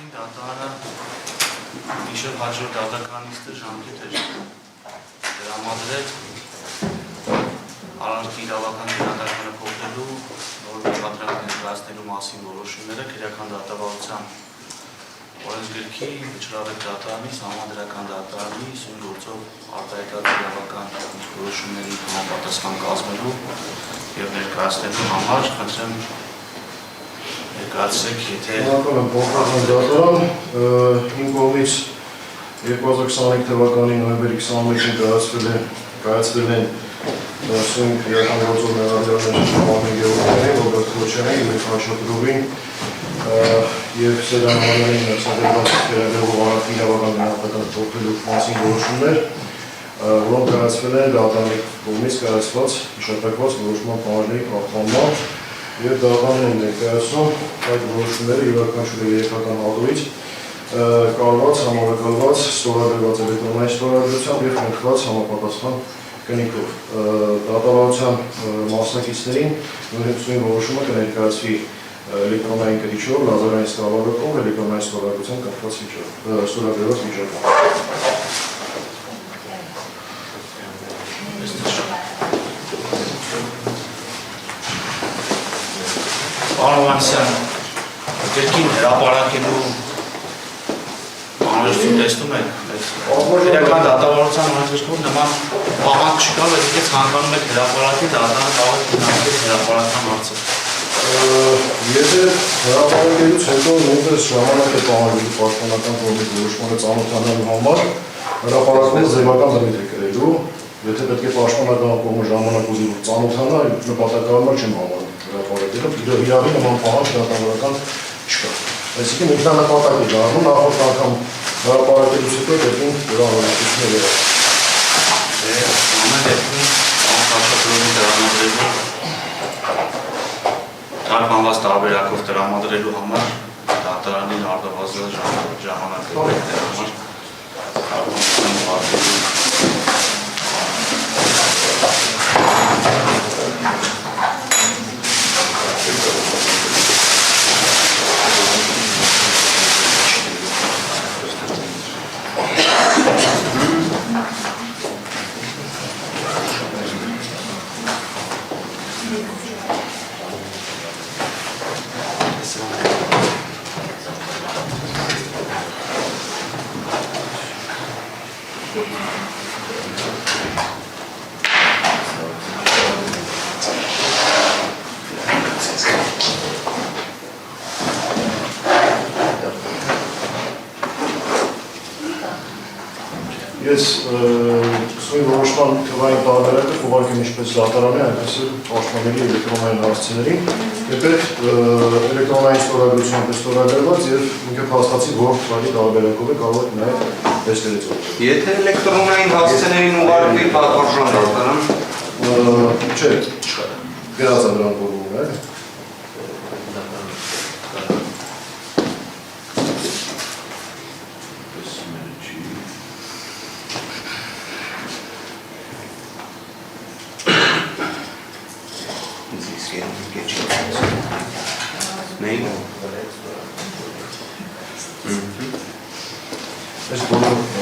Ալարքին դատարանը իշոր հաջոր դատականիստը ժամկետ էր դրամադրել Ալարքի իրավական դատականը փոխելու նոր պատրանք ներկայացնելու մասին որոշումները քրեական դատավարության օրենսգրքի վճռավետ դատարանի, սահմանադրական դատարանի սույն գործով արտահայտած իրավական որոշումների համապատասխան կազմելու եւ ներկայացնելու համար խնդրեմ ներկայացրեք, եթե Բողոքական դատարան իմ կողմից 2025 թվականի նոյեմբերի 21-ին կայացվել են սույն իրական գործով ներառյալներ Պարմեն Գևորգյանին, Ռոբերտ Քոչարյանին, Լևոն Խաչատրովին եւ Սերժան Մարյանին ներկայացրած վերաբերող Ալարքի իրավական գնահատական փոխելու մասին որոշումներ, որոնք կայացվել են դատարանի կողմից կայացված հիշատակված որոշման պահանջների պահպանման եւ դատարանն են ներկայացնում այդ որոշումները յուրաքանչյուր երեխական հատույց կարված, համարակալված, ստորագրված էլեկտրոնային ստորագրությամբ եւ խնդրված համապատասխան կնիքով։ Դատարանության մասնակիցներին նույն որոշումը կներկայացվի էլեկտրոնային կրիչով, լազերային ստորագրով, էլեկտրոնային ստորագրության կապված ստորագրված վիճակով։ Պարոն Հովհաննիսյան, կրկին հրապարակելու անհրաժեշտություն տեսնում եք, իրական դատավարության օրենսգրքում նման պահանջ չկա, բայց եթե ցանկանում եք հրապարակել, դատարանը կարող է քննարկել հրապարակման հարցը։ Եթե հրապարակելուց հետո նույնպես ժամանակ է պահանջելու պաշտպանական կողմից որոշմանը ծանոթանալու համար, հրապարակումը ձևական դեպք է կրելու, եթե պետք է պաշտպանական կողմը ժամանակ ուզի ծանոթանա, նպատակահարմար չեմ համարում հրապարակելը, իրավի նման պահանջ դատավորական չկա։ Այսինքն ինքնանպատակ է դառնում նախորդ անգամ հրապարակելուց հետո դեպքին դրա հորինակությունները ամեն դեպքում Խաչատրովին տրամադրելու թարգմանված տարբերակով տրամադրելու համար դատարանին արդարացած ժամանակը պետք է համար թարգմանության պատվիրում Ես սույն որոշման թվային տարբերակը կուղարկեմ ինչպես դատարանի, այնպես էլ պաշտպանելի էլեկտրոնային հարցերին, երբեք էլեկտրոնային ստորագրությամբ է ստորագրված եւ ինքը փաստացի որ թվանի տարբերակով է կարող է նաեւ տեսնելից օգտվել։ Եթե էլեկտրոնային հասցեներին ուղարկվի պատվարժան դատարան, չէ, վերածադրան բոլորն է։ Այս բոլոր